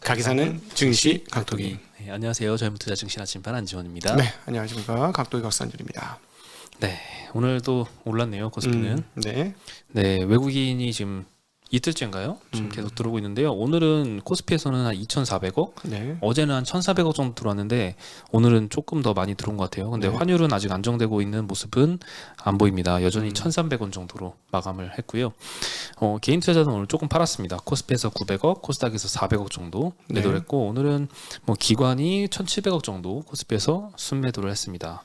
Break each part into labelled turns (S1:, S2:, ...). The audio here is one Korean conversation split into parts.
S1: 가기사는 증시 각도기.
S2: 네, 안녕하세요. 저희투자 증시 아침판 안지원입니다.
S1: 네, 안녕하십니까. 각도기 각산줄입니다.
S2: 네, 오늘도 올랐네요. 코스피는.
S1: 네.
S2: 네, 외국인이 지금 이틀째인가요? 지금 계속 들어오고 있는데요. 오늘은 코스피에서는 한 2,400억,
S1: 네.
S2: 어제는 한 1,400억 정도 들어왔는데 오늘은 조금 더 많이 들어온 것 같아요. 근데
S1: 네.
S2: 환율은 아직 안정되고 있는 모습은 안 보입니다. 여전히 1,300원 정도로 마감을 했고요. 개인 투자자는 오늘 조금 팔았습니다. 코스피에서 900억, 코스닥에서 400억 정도 매도를 했고, 오늘은 뭐 기관이 1,700억 정도 코스피에서 순매도를 했습니다.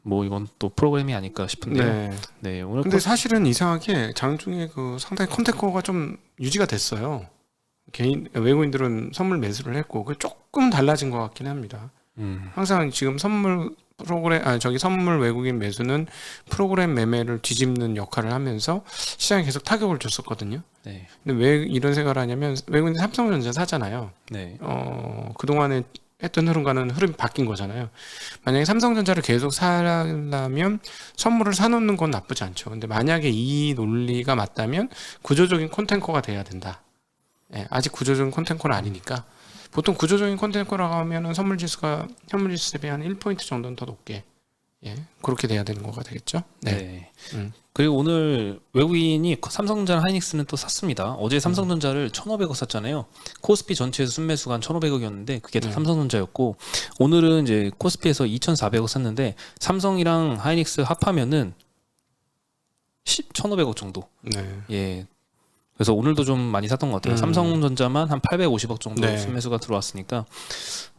S2: 뭐 이건 또 프로그램이 아닐까 싶은데요.
S1: 네.
S2: 네, 오늘
S1: 근데 사실은 이상하게 장중에 그 상당히 컨테커가 좀 유지가 됐어요. 외국인들은 선물 매수를 했고 그 조금 달라진 것 같긴 합니다. 항상 지금 선물 외국인 매수는 프로그램 매매를 뒤집는 역할을 하면서 시장에 계속 타격을 줬었거든요.
S2: 네.
S1: 근데 왜 이런 생각을 하냐면 외국인들 삼성전자 사잖아요.
S2: 네.
S1: 그동안에 했던 흐름과는 흐름이 바뀐 거잖아요. 만약에 삼성전자를 계속 사려면 선물을 사놓는 건 나쁘지 않죠. 근데 만약에 이 논리가 맞다면 구조적인 콘텐커가 돼야 된다. 예, 아직 구조적인 콘텐커는 아니니까 보통 구조적인 콘텐커라고 하면은 선물지수가 현물지수 대비 한 1포인트 정도는 더 높게, 예, 그렇게 돼야 되는 거가 되겠죠. 네.
S2: 네. 그리고 오늘 외국인이 삼성전자 하이닉스는 또 샀습니다. 어제 삼성전자를 1,500억 샀잖아요. 코스피 전체에서 순매수가 한 1,500억이었는데 그게 다 삼성전자였고, 오늘은 이제 코스피에서 2,400억 샀는데 삼성이랑 하이닉스 합하면은 1,500억 정도.
S1: 네.
S2: 예. 그래서 오늘도 좀 많이 샀던 것 같아요. 삼성전자만 한 850억 정도
S1: 네.
S2: 순매수가 들어왔으니까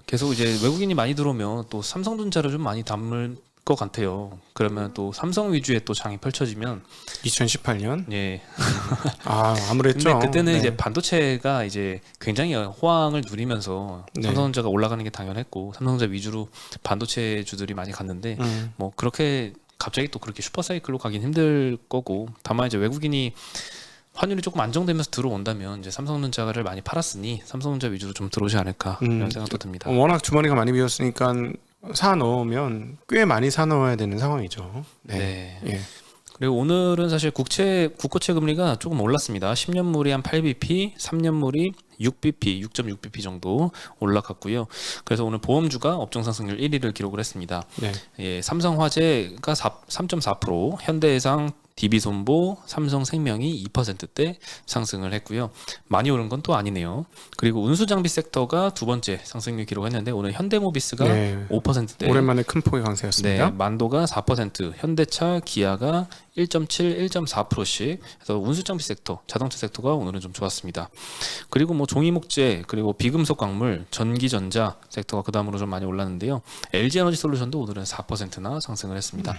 S2: 계속 이제 외국인이 많이 들어오면 또 삼성전자를 좀 많이 담을 것 같아요. 그러면 또 삼성 위주의 또 장이 펼쳐지면
S1: 2018년.
S2: 예.
S1: 아무랬죠.
S2: 근데 그때는
S1: 네.
S2: 이제 반도체가 이제 굉장히 호황을 누리면서
S1: 네.
S2: 삼성전자가 올라가는 게 당연했고 삼성전자 위주로 반도체주들이 많이 갔는데 뭐 그렇게 갑자기 또 그렇게 슈퍼사이클로 가긴 힘들 거고, 다만 이제 외국인이 환율이 조금 안정되면서 들어온다면 이제 삼성전자를 많이 팔았으니 삼성전자 위주로 좀 들어오지 않을까 이런 생각도 듭니다.
S1: 워낙 주머니가 많이 비었으니까 사 넣으면 꽤 많이 사 넣어야 되는 상황이죠. 네.
S2: 네.
S1: 예.
S2: 그리고 오늘은 사실 국고채 금리가 조금 올랐습니다. 10년물이 한 8bp, 3년물이 6bp, 6.6bp 정도 올라갔고요. 그래서 오늘 보험주가 업종 상승률 1위를 기록을 했습니다.
S1: 네.
S2: 예, 삼성화재가 3.4%, 현대해상, DB손보, 삼성생명이 2%대 상승을 했고요. 많이 오른 건 또 아니네요. 그리고 운수장비 sek터가 두 번째 상승률 기록했는데 오늘 현대모비스가
S1: 네.
S2: 5%대,
S1: 오랜만에 큰 폭의 강세였습니다.
S2: 네, 만도가 4%, 현대차, 기아가 1.7, 1.4%씩 해서 운수장비 섹터, 자동차 섹터가 오늘은 좀 좋았습니다. 그리고 뭐 종이목재, 그리고 비금속 광물, 전기전자 섹터가 그 다음으로 좀 많이 올랐는데요. LG에너지솔루션도 오늘은 4%나 상승을 했습니다.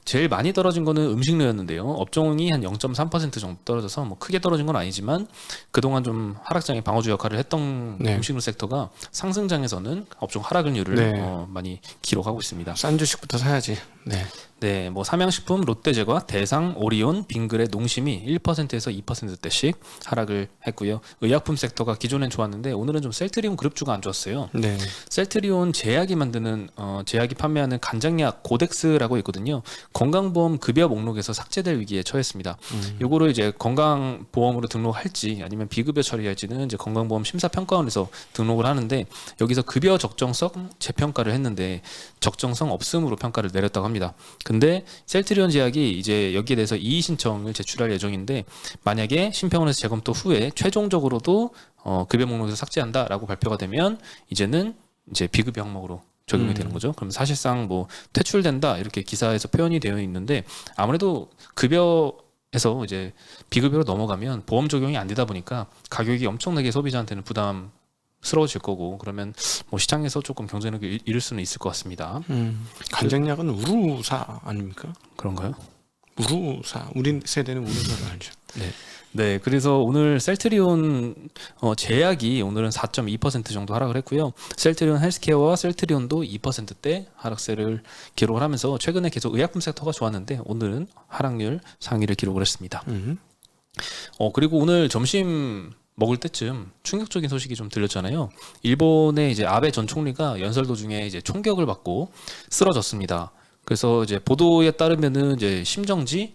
S2: 제일 많이 떨어진 거는 음식료였는데요. 업종이 한 0.3% 정도 떨어져서 뭐 크게 떨어진 건 아니지만 그동안 좀 하락장의 방어주 역할을 했던 음식료 섹터가 상승장에서는 업종 하락률을 많이 기록하고 있습니다.
S1: 싼 주식부터 사야지. 네.
S2: 네, 뭐 삼양식품, 롯데제과, 대상, 오리온, 빙그레, 농심이 1%에서 2%대씩 하락을 했고요. 의약품 섹터가 기존엔 좋았는데 오늘은 좀 셀트리온 그룹주가 안 좋았어요.
S1: 네.
S2: 셀트리온 제약이 만드는 제약이 판매하는 간장약 고덱스라고 있거든요. 건강보험 급여 목록에서 삭제될 위기에 처했습니다. 요거를 이제 건강보험으로 등록할지 아니면 비급여 처리할지는 이제 건강보험 심사평가원에서 등록을 하는데, 여기서 급여 적정성 재평가를 했는데 적정성 없음으로 평가를 내렸다고 합니다. 근데 셀트리온 제약이 이제 여기에 대해서 이의 신청을 제출할 예정인데, 만약에 심평원에서 재검토 후에 최종적으로도 급여 목록에서 삭제한다라고 발표가 되면 이제는 이제 비급여 항목으로 적용이 되는 거죠. 그럼 사실상 뭐 퇴출된다 이렇게 기사에서 표현이 되어 있는데, 아무래도 급여에서 이제 비급여로 넘어가면 보험 적용이 안 되다 보니까 가격이 엄청나게 소비자한테는 부담스러워질 거고, 그러면 뭐 시장에서 조금 경쟁력을 잃을 수는 있을 것 같습니다.
S1: 간장약은 우루사 아닙니까?
S2: 그런가요?
S1: 우루사. 우리 세대는 우루사를 알죠.
S2: 네. 네, 그래서 오늘 셀트리온 제약이 오늘은 4.2% 정도 하락을 했고요. 셀트리온 헬스케어와 셀트리온도 2%대 하락세를 기록을 하면서 최근에 계속 의약품 섹터가 좋았는데 오늘은 하락률 상위를 기록을 했습니다. 그리고 오늘 점심 먹을 때쯤 충격적인 소식이 좀 들렸잖아요. 일본의 이제 아베 전 총리가 연설 도중에 이제 총격을 받고 쓰러졌습니다. 그래서 이제 보도에 따르면은 이제 심정지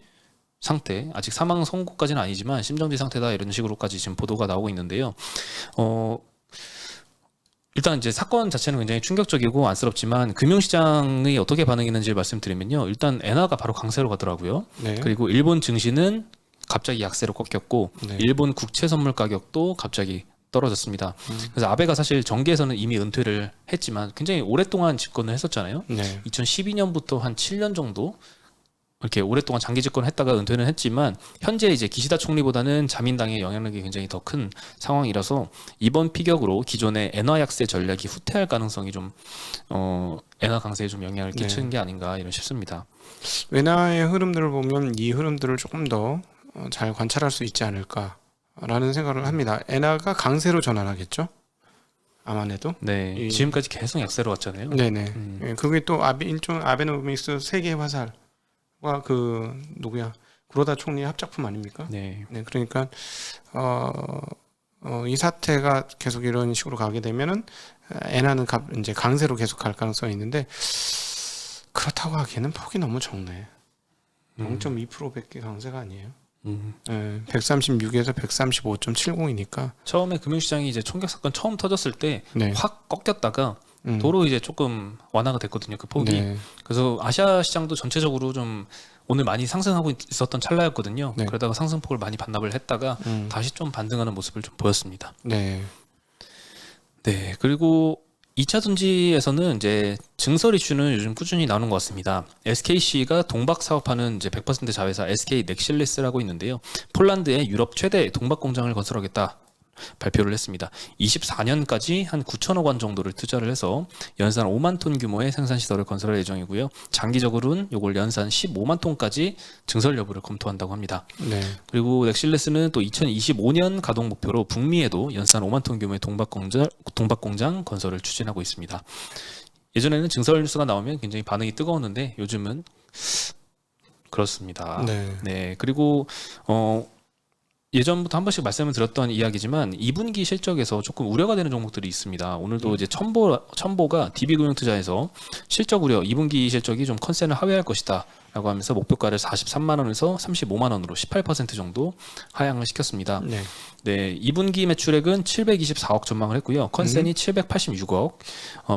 S2: 상태, 아직 사망 선고까지는 아니지만 심정지 상태다 이런 식으로까지 지금 보도가 나오고 있는데요. 일단 이제 사건 자체는 굉장히 충격적이고 안쓰럽지만 금융시장이 어떻게 반응했는지 말씀드리면요. 일단 엔화가 바로 강세로 가더라고요.
S1: 네.
S2: 그리고 일본 증시는 갑자기 약세로 꺾였고
S1: 네.
S2: 일본 국채 선물 가격도 갑자기 떨어졌습니다. 그래서 아베가 사실 정계에서는 이미 은퇴를 했지만 굉장히 오랫동안 집권을 했었잖아요.
S1: 네.
S2: 2012년부터 한 7년 정도 이렇게 오랫동안 장기 집권을 했다가 은퇴는 했지만 현재 이제 기시다 총리보다는 자민당의 영향력이 굉장히 더 큰 상황이라서 이번 피격으로 기존의 엔화 약세 전략이 후퇴할 가능성이 좀 엔화 강세에 좀 영향을 끼치는 게 아닌가 이런 싶습니다.
S1: 외나의 흐름들을 보면 이 흐름들을 조금 더 잘 관찰할 수 있지 않을까라는 생각을 합니다. 엔화가 강세로 전환하겠죠? 아마도.
S2: 네, 지금까지 계속 약세로 왔잖아요.
S1: 네네. 예, 그게 또 일종 아베노믹스 세계 화살과 그 누구야 구로다 총리의 합작품 아닙니까?
S2: 네.
S1: 네, 그러니까 이 사태가 계속 이런 식으로 가게 되면은 엔화는 이제 강세로 계속 갈 가능성이 있는데 그렇다고 하기에는 폭이 너무 적네. 0.2%밖에 강세가 아니에요. 136에서 135.70이니까
S2: 처음에 금융시장이 이제 총격 사건 처음 터졌을 때
S1: 네.
S2: 확 꺾였다가 도로 이제 조금 완화가 됐거든요. 그 폭이.
S1: 네.
S2: 그래서 아시아 시장도 전체적으로 좀 오늘 많이 상승하고 있었던 찰나였거든요.
S1: 네.
S2: 그러다가 상승폭을 많이 반납을 했다가 다시 좀 반등하는 모습을 좀 보였습니다.
S1: 네.
S2: 네. 그리고 2차 둔지에서는 이제 증설 이슈는 요즘 꾸준히 나오는 것 같습니다. SKC가 동박 사업하는 이제 100% 자회사 SK 넥실레스라고 있는데요. 폴란드에 유럽 최대 동박 공장을 건설하겠다. 발표를 했습니다. 24년까지 한 9천억 원 정도를 투자를 해서 연산 5만 톤 규모의 생산 시설을 건설할 예정이고요. 장기적으로는 이걸 연산 15만 톤까지 증설 여부를 검토한다고 합니다.
S1: 네.
S2: 그리고 넥실레스는 또 2025년 가동 목표로 북미에도 연산 5만 톤 규모의 동박 공장 건설을 추진하고 있습니다. 예전에는 증설 뉴스가 나오면 굉장히 반응이 뜨거웠는데 요즘은 그렇습니다.
S1: 네.
S2: 네. 그리고 예전부터 한 번씩 말씀을 드렸던 이야기지만 2분기 실적에서 조금 우려가 되는 종목들이 있습니다. 오늘도 이제 첨보가 DB금융투자에서 실적 우려 2분기 실적이 좀 컨센을 하회할 것이다 라고 하면서 목표가를 43만 원에서 35만 원으로 18% 정도 하향을 시켰습니다.
S1: 네.
S2: 네, 2분기 매출액은 724억 전망을 했고요. 컨센이 786억,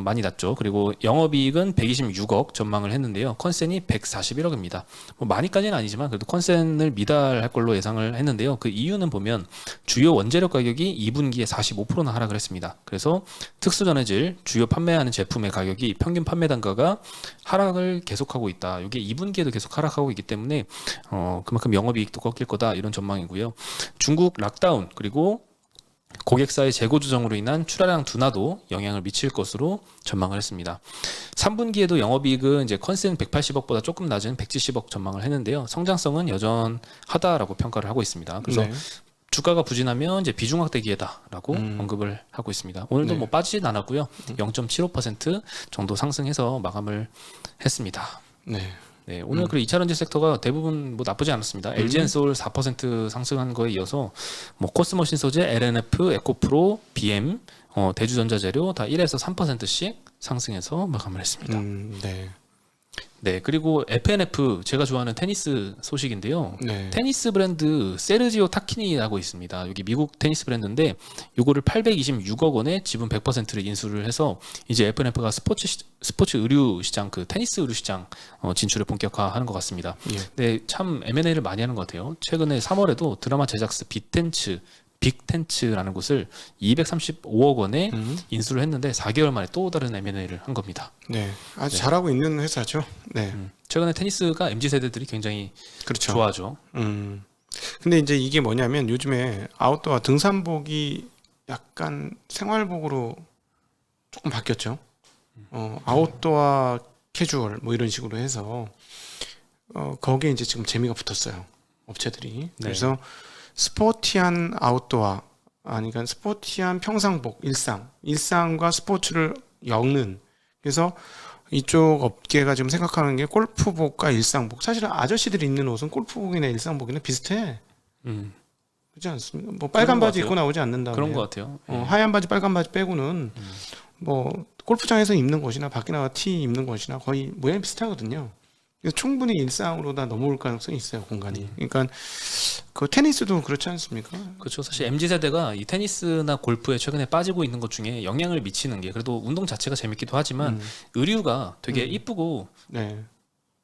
S2: 많이 낮죠. 그리고 영업이익은 126억 전망을 했는데요. 컨센이 141억입니다. 뭐 많이까지는 아니지만 그래도 컨센을 미달할 걸로 예상을 했는데요. 그 이유는 보면 주요 원재료 가격이 2분기에 45%나 하락을 했습니다. 그래서 특수전해질 주요 판매하는 제품의 가격이 평균 판매 단가가 하락을 계속하고 있다. 이게 2분기에도 계속 하락하고 있기 때문에 그만큼 영업이익도 꺾일 거다 이런 전망이고요. 중국 락다운 그리고 고객사의 재고 조정으로 인한 출하량 둔화도 영향을 미칠 것으로 전망을 했습니다. 3분기에도 영업이익은 이제 컨센 180억보다 조금 낮은 170억 전망을 했는데요. 성장성은 여전하다라고 평가를 하고 있습니다. 그래서
S1: 네.
S2: 주가가 부진하면 이제 비중 확대 기회다라고 언급을 하고 있습니다. 오늘도
S1: 네.
S2: 뭐 빠지진 않았고요. 0.75% 정도 상승해서 마감을 했습니다.
S1: 네.
S2: 네, 오늘 그리고 2차 전지 섹터가 대부분 뭐 나쁘지 않았습니다. LG엔솔 4% 상승한 거에 이어서 뭐 코스모신 소재, LNF, 에코프로, BM, 대주전자재료 다 1에서 3%씩 상승해서 마감을 했습니다.
S1: 네.
S2: 네, 그리고 FNF 제가 좋아하는 테니스 소식인데요.
S1: 네.
S2: 테니스 브랜드 세르지오 타키니라고 있습니다. 여기 미국 테니스 브랜드인데 요거를 826억 원에 지분 100%를 인수를 해서 이제 FNF가 스포츠 의류 시장 그 테니스 의류 시장 진출을 본격화하는 것 같습니다.
S1: 예.
S2: 네, 참 M&A를 많이 하는 것 같아요. 최근에 3월에도 드라마 제작사 빅텐츠라는 곳을 235억 원에 인수를 했는데 4개월 만에 또 다른 M&A를 한 겁니다.
S1: 네. 아주 잘하고 있는 회사죠. 네.
S2: 최근에 테니스가 MZ 세대들이 굉장히
S1: 그렇죠.
S2: 좋아하죠.
S1: 근데 이제 이게 뭐냐면 요즘에 아웃도어 등산복이 약간 생활복으로 조금 바뀌었죠. 아웃도어 캐주얼 뭐 이런 식으로 해서 거기에 이제 지금 재미가 붙었어요. 업체들이.
S2: 네.
S1: 그래서 스포티한 아웃도어 그러니까 스포티한 평상복 일상과 스포츠를 엮는 그래서 이쪽 업계가 지금 생각하는 게 골프복과 일상복 사실은 아저씨들이 입는 옷은 골프복이나 일상복이나 비슷해 그렇지 않습니까? 뭐 빨간 바지 입고 나오지 않는다
S2: 그런 것 같아요.
S1: 하얀 바지 빨간 바지 빼고는 뭐 골프장에서 입는 것이나 밖에 나가 티 입는 것이나 거의 모양이 비슷하거든요. 그래서 충분히 일상으로 다 넘어올 가능성이 있어요, 공간이. 그러니까 그 테니스도 그렇지 않습니까?
S2: 그렇죠. 사실 MZ 세대가 이 테니스나 골프에 최근에 빠지고 있는 것 중에 영향을 미치는 게 그래도 운동 자체가 재밌기도 하지만 의류가 되게 이쁘고
S1: 네.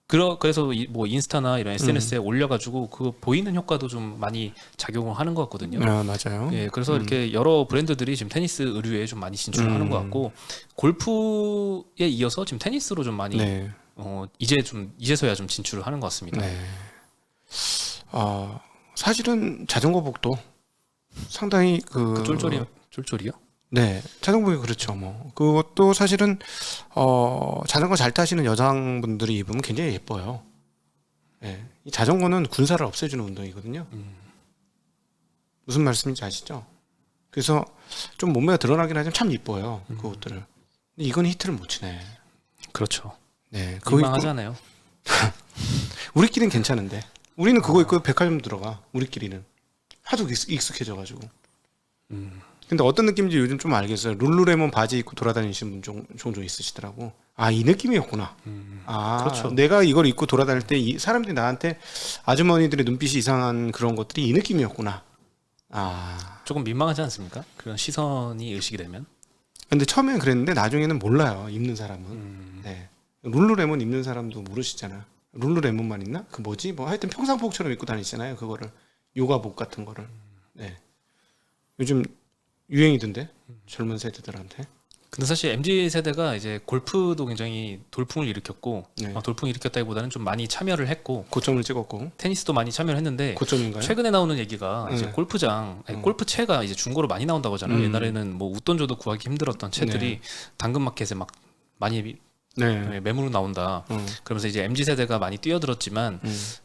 S2: 그래서 뭐 인스타나 이런 SNS에 올려가지고 그 보이는 효과도 좀 많이 작용을 하는 것 같거든요.
S1: 아, 맞아요.
S2: 예, 그래서 이렇게 여러 브랜드들이 지금 테니스 의류에 좀 많이 진출을 하는 것 같고 골프에 이어서 지금 테니스로 좀 많이
S1: 네.
S2: 이제서야 좀 진출을 하는 것 같습니다.
S1: 네. 사실은 자전거복도 상당히
S2: 그 쫄쫄이요?
S1: 네, 자전거복이 그렇죠. 뭐 그것도 사실은 자전거 잘 타시는 여성분들이 입으면 굉장히 예뻐요. 네, 이 자전거는 군살을 없애주는 운동이거든요. 무슨 말씀인지 아시죠? 그래서 좀 몸매가 드러나긴 하지만 참 이뻐요. 그 옷들을. 근데 이건 히트를 못 치네.
S2: 그렇죠.
S1: 네, 그거 입고
S2: 민망하잖아요.
S1: 우리끼리는 괜찮은데 우리는 그거 입고 백화점 들어가. 우리끼리는 하도 익숙해져가지고. 근데 어떤 느낌인지 요즘 좀 알겠어요. 룰루레몬 바지 입고 돌아다니시는 분 종종 있으시더라고. 아, 이 느낌이었구나.
S2: 그렇죠.
S1: 내가 이걸 입고 돌아다닐 때 이 사람들이 나한테 아주머니들의 눈빛이 이상한 그런 것들이 이 느낌이었구나.
S2: 조금 민망하지 않습니까? 그런 시선이 의식이 되면.
S1: 근데 처음에는 그랬는데 나중에는 몰라요. 입는 사람은. 네. 룰루레몬 입는 사람도 모르시잖아. 룰루레몬만 있나? 그 뭐지? 뭐 하여튼 평상복처럼 입고 다니시잖아요. 그거를 요가복 같은 거를. 네. 요즘 유행이던데 젊은 세대들한테.
S2: 근데 사실 MZ 세대가 이제 골프도 굉장히 돌풍을 일으켰고
S1: 네.
S2: 돌풍을 일으켰다기보다는 좀 많이 참여를 했고
S1: 고점을 찍었고.
S2: 테니스도 많이 참여를 했는데
S1: 고점인가요?
S2: 최근에 나오는 얘기가 이제 골프장, 골프채가 이제 중고로 많이 나온다고 하잖아요. 옛날에는 뭐 웃돈 줘도 구하기 힘들었던 채들이 당근마켓에 막 많이
S1: 네.
S2: 매물로 나온다. 그러면서 이제 MZ 세대가 많이 뛰어들었지만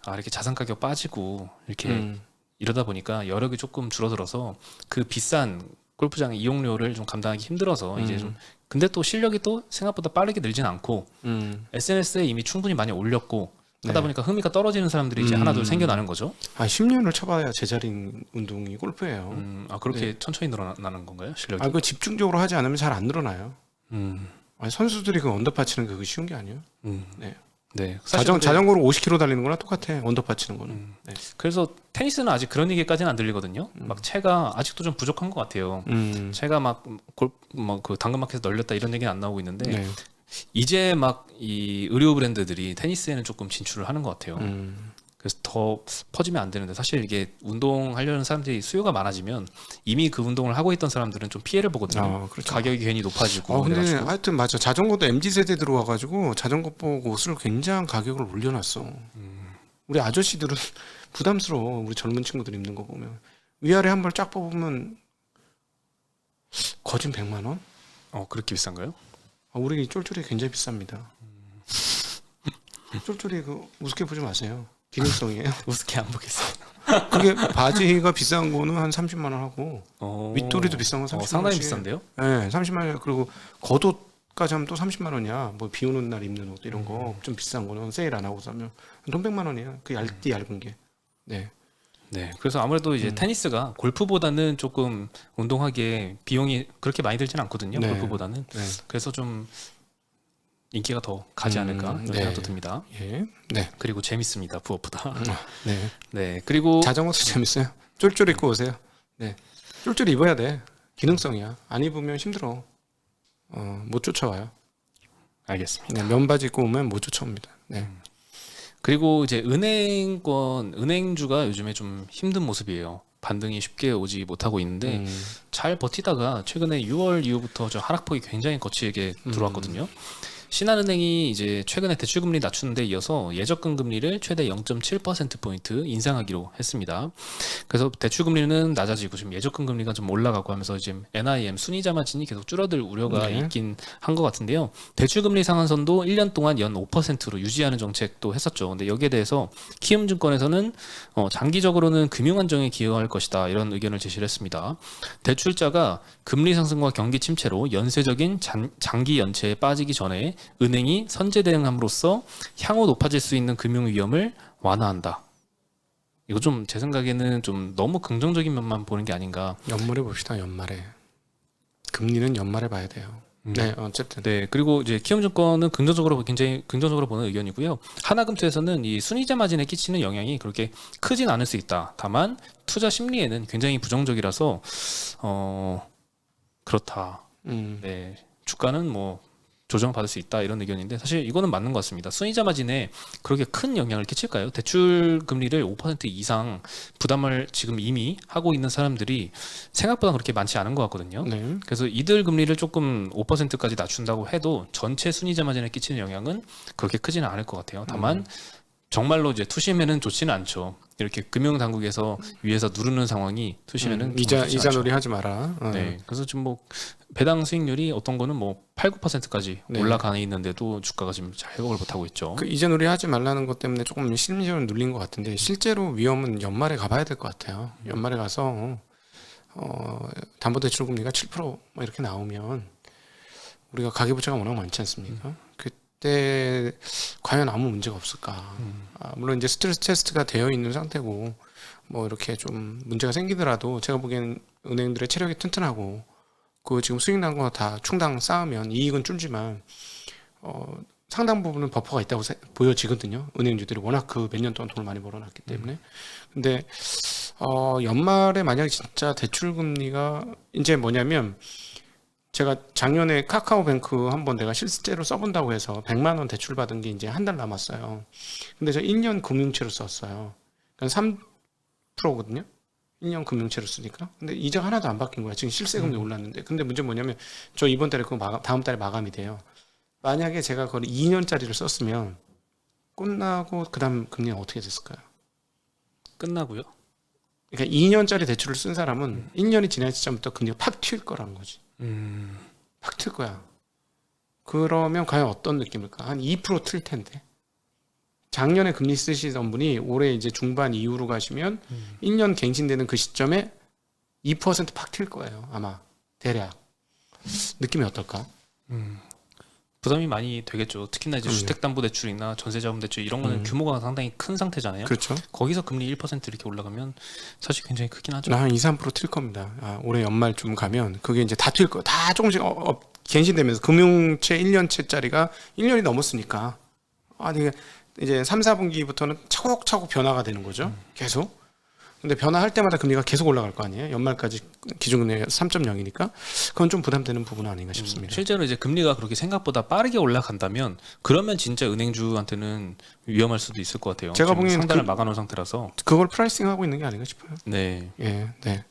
S2: 이렇게 자산 가격 빠지고 이렇게 이러다 보니까 여력이 조금 줄어들어서 그 비싼 골프장 이용료를 좀 감당하기 힘들어서 이제 좀 근데 또 실력이 또 생각보다 빠르게 늘진 않고 SNS에 이미 충분히 많이 올렸고 하다 보니까 흥미가 떨어지는 사람들이 이제 하나 둘 생겨나는 거죠.
S1: 10년을 쳐봐야 제자리인 운동이 골프예요.
S2: 그렇게 천천히 늘어나는 건가요, 실력이?
S1: 그 집중적으로 하지 않으면 잘 안 늘어나요.
S2: 음,
S1: 선수들이 그 언더파 치는 게 그거 쉬운 게 아니에요. 네.
S2: 네. 사실 근데
S1: 자전거로 50km 달리는 거랑 똑같아. 언더파 치는 거는. 네.
S2: 그래서 테니스는 아직 그런 얘기까지는 안 들리거든요. 막 채가 아직도 좀 부족한 것 같아요. 채가 그 당근마켓에서 널렸다 이런 얘기는 안 나오고 있는데
S1: 네.
S2: 이제 막 이 의료 브랜드들이 테니스에는 조금 진출을 하는 것 같아요. 그래서 더 퍼지면 안 되는데 사실 이게 운동하려는 사람들이 수요가 많아지면 이미 그 운동을 하고 있던 사람들은 좀 피해를 보거든요.
S1: 그렇죠.
S2: 가격이 괜히 높아지고.
S1: 근데
S2: 그래가지고.
S1: 하여튼 맞아. 자전거도 MZ세대 들어와가지고 자전거 보고 옷을 굉장히 가격을 올려놨어. 우리 아저씨들은 부담스러워. 우리 젊은 친구들 입는 거 보면. 위아래 한 벌 쫙 뽑으면 거진 100만 원?
S2: 그렇게 비싼가요?
S1: 우리 쫄쫄이 굉장히 비쌉니다. 쫄쫄이 우습게 보지 마세요. 기능성이에요.
S2: 우습게 안 보겠어요.
S1: 그게 바지가 비싼 거는 한 30만 원 하고 윗도리도 비싼 건 30만 원.
S2: 상당히 비싼데요?
S1: 네, 30만 원. 그리고 겉옷까지 하면 또 30만 원이야. 뭐 비 오는 날 입는 옷 이런 거 좀 비싼 거는 세일 안 하고 사면 돈 100만 원이야. 그 얇은 게. 네.
S2: 네. 그래서 아무래도 이제 테니스가 골프보다는 조금 운동하기에 비용이 그렇게 많이 들지는 않거든요.
S1: 네.
S2: 골프보다는.
S1: 네.
S2: 그래서 좀 인기가 더 가지 않을까 이런
S1: 네.
S2: 생각도 듭니다.
S1: 예. 네.
S2: 그리고 재밌습니다. 무엇보다.
S1: 네.
S2: 네. 그리고
S1: 자전거도 재밌어요. 쫄쫄 입고 오세요. 네. 쫄쫄 입어야 돼. 기능성이야. 안 입으면 힘들어. 못 쫓아와요.
S2: 알겠습니다.
S1: 네, 면바지 입고 오면 못 쫓아옵니다. 네.
S2: 그리고 이제 은행주가 요즘에 좀 힘든 모습이에요. 반등이 쉽게 오지 못하고 있는데 잘 버티다가 최근에 6월 이후부터 저 하락폭이 굉장히 거칠게 들어왔거든요. 신한은행이 이제 최근에 대출금리 낮추는 데 이어서 예적금 금리를 최대 0.7%포인트 인상하기로 했습니다. 그래서 대출금리는 낮아지고 지금 예적금 금리가 좀 올라가고 하면서 지금 NIM 순이자 마진이 계속 줄어들 우려가 있긴 한 것 같은데요. 대출금리 상한선도 1년 동안 연 5%로 유지하는 정책도 했었죠. 근데 여기에 대해서 키움증권에서는 장기적으로는 금융안정에 기여할 것이다 이런 의견을 제시를 했습니다. 대출자가 금리 상승과 경기 침체로 연쇄적인 장기 연체에 빠지기 전에 은행이 선제 대응함으로써 향후 높아질 수 있는 금융 위험을 완화한다. 이거 좀 제 생각에는 좀 너무 긍정적인 면만 보는 게 아닌가.
S1: 연말에 봅시다. 연말에. 금리는 연말에 봐야 돼요. 네, 어쨌든.
S2: 네, 그리고 이제 키움증권은 굉장히 긍정적으로 보는 의견이고요. 하나금투에서는 이 순이자 마진에 끼치는 영향이 그렇게 크진 않을 수 있다. 다만 투자 심리에는 굉장히 부정적이라서 그렇다. 네, 주가는 뭐 조정받을 수 있다 이런 의견인데 사실 이거는 맞는 것 같습니다. 순이자 마진에 그렇게 큰 영향을 끼칠까요? 대출 금리를 5% 이상 부담을 지금 이미 하고 있는 사람들이 생각보다 그렇게 많지 않은 것 같거든요.
S1: 네.
S2: 그래서 이들 금리를 조금 5%까지 낮춘다고 해도 전체 순이자 마진에 끼치는 영향은 그렇게 크지는 않을 것 같아요. 다만 정말로 이제 투심에는 좋지는 않죠. 이렇게 금융 당국에서 위에서 누르는 상황이 투심에는
S1: 이자 놀이 하지 마라.
S2: 네, 그래서 지금 뭐 배당 수익률이 어떤 거는 뭐 8, 9%까지
S1: 네.
S2: 올라가 있는데도 주가가 지금 잘 회복을 못 하고 있죠.
S1: 그 이자 놀이 하지 말라는 것 때문에 조금 심리적으로 눌린 것 같은데 실제로 위험은 연말에 가봐야 될 것 같아요. 연말에 가서 담보대출 금리가 7%뭐 이렇게 나오면 우리가 가계부채가 워낙 많지 않습니까? 그때 과연 아무 문제가 없을까? 물론 이제 스트레스 테스트가 되어 있는 상태고 뭐 이렇게 좀 문제가 생기더라도 제가 보기엔 은행들의 체력이 튼튼하고 그 지금 수익 난 거 다 충당 쌓으면 이익은 줄지만 상당 부분은 버퍼가 있다고 보여지거든요. 은행주들이 워낙 그 몇 년 동안 돈을 많이 벌어놨기 때문에. 근데 연말에 만약에 진짜 대출 금리가 이제 뭐냐면 제가 작년에 카카오뱅크 한번 내가 실제로 써본다고 해서 100만 원 대출 받은 게 이제 한 달 남았어요. 근데 저 1년 금융채로 썼어요. 그러니까 3%거든요. 1년 금융채로 쓰니까. 근데 이자가 하나도 안 바뀐 거야. 지금 실세금리 올랐는데. 근데 문제 뭐냐면 저 이번 달에 그거 다음 달에 마감이 돼요. 만약에 제가 그걸 2년짜리를 썼으면 끝나고 그다음 금리는 어떻게 됐을까요?
S2: 끝나고요.
S1: 그러니까 2년짜리 대출을 쓴 사람은 1년이 지난 시점부터 금리가 팍 튈 거라는 거지. 팍 튈 거야. 그러면 과연 어떤 느낌일까? 한 2%틀 텐데. 작년에 금리 쓰시던 분이 올해 이제 중반 이후로 가시면 1년 갱신되는 그 시점에 2%팍 튈 거예요. 아마 대략. 느낌이 어떨까?
S2: 부담이 많이 되겠죠. 특히나 이제 주택담보대출이나 전세자금대출 이런 거는 규모가 상당히 큰 상태잖아요.
S1: 그렇죠.
S2: 거기서 금리 1% 이렇게 올라가면 사실 굉장히 크긴 하죠.
S1: 한 2, 3%틀 겁니다. 올해 연말쯤 가면 그게 이제 다 튈 거예요. 다 조금씩 갱신되면서 금융채 1년채짜리가 1년이 넘었으니까 이제 3, 4분기부터는 차곡차곡 변화가 되는 거죠. 계속. 근데 변화할 때마다 금리가 계속 올라갈 거 아니에요. 연말까지 기준금리가 3.0이니까 그건 좀 부담되는 부분은 아닌가 싶습니다.
S2: 실제로 이제 금리가 그렇게 생각보다 빠르게 올라간다면 그러면 진짜 은행주한테는 위험할 수도 있을 것 같아요.
S1: 제가 보기엔
S2: 상단을 막아놓은 상태라서
S1: 그걸 프라이싱하고 있는 게 아닌가 싶어요.
S2: 네.
S1: 예, 네.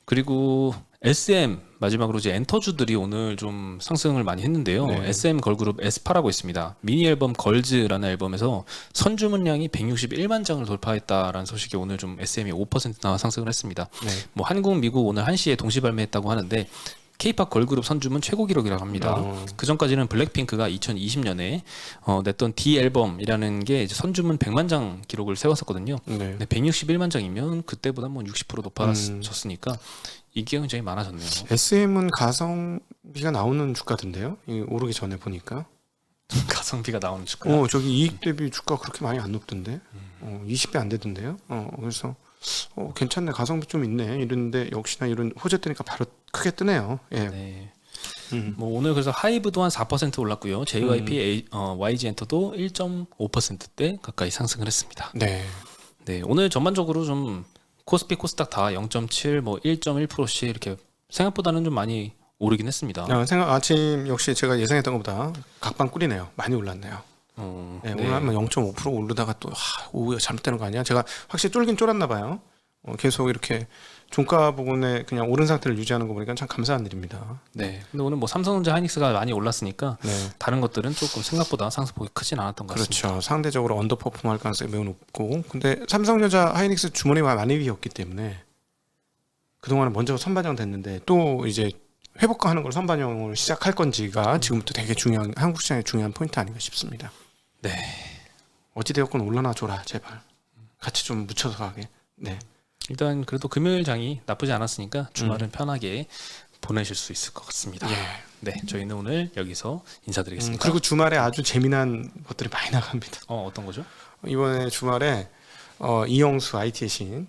S2: 그리고 SM 마지막으로 이제 엔터주들이 오늘 좀 상승을 많이 했는데요.
S1: 네.
S2: SM 걸그룹 에스파라고 있습니다. 미니 앨범 걸즈라는 앨범에서 선주문량이 161만 장을 돌파했다라는 소식이 오늘 좀 SM이 5%나 상승을 했습니다.
S1: 네.
S2: 뭐 한국, 미국 오늘 1시에 동시 발매했다고 하는데 K-팝 걸그룹 선주문 최고 기록이라고 합니다. 그 전까지는 블랙핑크가 2020년에 냈던 D 앨범이라는 게 이제 선주문 100만 장 기록을 세웠었거든요.
S1: 네.
S2: 근데 161만 장이면 그때보다 뭐 60% 높아졌으니까 인기가 굉장히 많아졌네요.
S1: SM은 가성비가 나오는 주가던데요? 오르기 전에 보니까.
S2: 가성비가 나오는 주가.
S1: 저기 이익 대비 주가 그렇게 많이 안 높던데. 20배 안 되던데요. 그래서 괜찮네. 가성비 좀 있네. 이랬는데 역시나 이런 호재 뜨니까 바로 크게 뜨네요. 예.
S2: 네. 뭐 오늘 그래서 하이브도 한 4% 올랐고요. JYP, YG 엔터도 1.5%대 가까이 상승을 했습니다.
S1: 네.
S2: 네, 오늘 전반적으로 좀 코스피 코스닥 다 0.7, 뭐 1.1%씩 이렇게 생각보다는 좀 많이 오르긴 했습니다.
S1: 아침 역시 제가 예상했던 것보다 각방 꿀이네요. 많이 올랐네요. 네, 오늘 한번 0.5% 오르다가 또 오후에 잘못되는 거 아니야? 제가 확실히 쫄긴 쫄았나 봐요. 계속 이렇게 종가 부분에 그냥 오른 상태를 유지하는 거 보니까 참 감사한 일입니다.
S2: 네. 근데 오늘 뭐 삼성전자, 하이닉스가 많이 올랐으니까
S1: 네.
S2: 다른 것들은 조금 생각보다 상승폭이 크진 않았던 것 같습니다.
S1: 그렇죠. 상대적으로 언더퍼폼할 가능성이 매우 높고, 근데 삼성전자, 하이닉스 주머니가 많이 비었기 때문에 그동안은 먼저 선반영 됐는데 또 이제 회복하는 걸 선반영을 시작할 건지가 지금부터 되게 중요한 한국 시장의 중요한 포인트 아닌가 싶습니다.
S2: 네.
S1: 어찌되었건 올라나 줘라 제발. 같이 좀 묻혀서 가게. 네.
S2: 일단 그래도 금요일 장이 나쁘지 않았으니까 주말은 편하게 보내실 수 있을 것 같습니다.
S1: 예.
S2: 네, 저희는 오늘 여기서 인사드리겠습니다.
S1: 그리고 주말에 아주 재미난 것들이 많이 나갑니다.
S2: 어떤 거죠?
S1: 이번에 주말에 이영수 IT의 신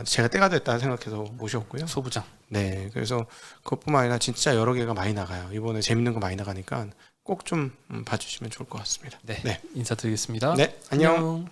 S1: 제가 때가 됐다 생각해서 모셨고요.
S2: 소부장.
S1: 네, 그래서 그것뿐만 아니라 진짜 여러 개가 많이 나가요. 이번에 재밌는 거 많이 나가니까 꼭 좀 봐주시면 좋을 것 같습니다.
S2: 네,
S1: 네,
S2: 인사드리겠습니다.
S1: 네, 안녕.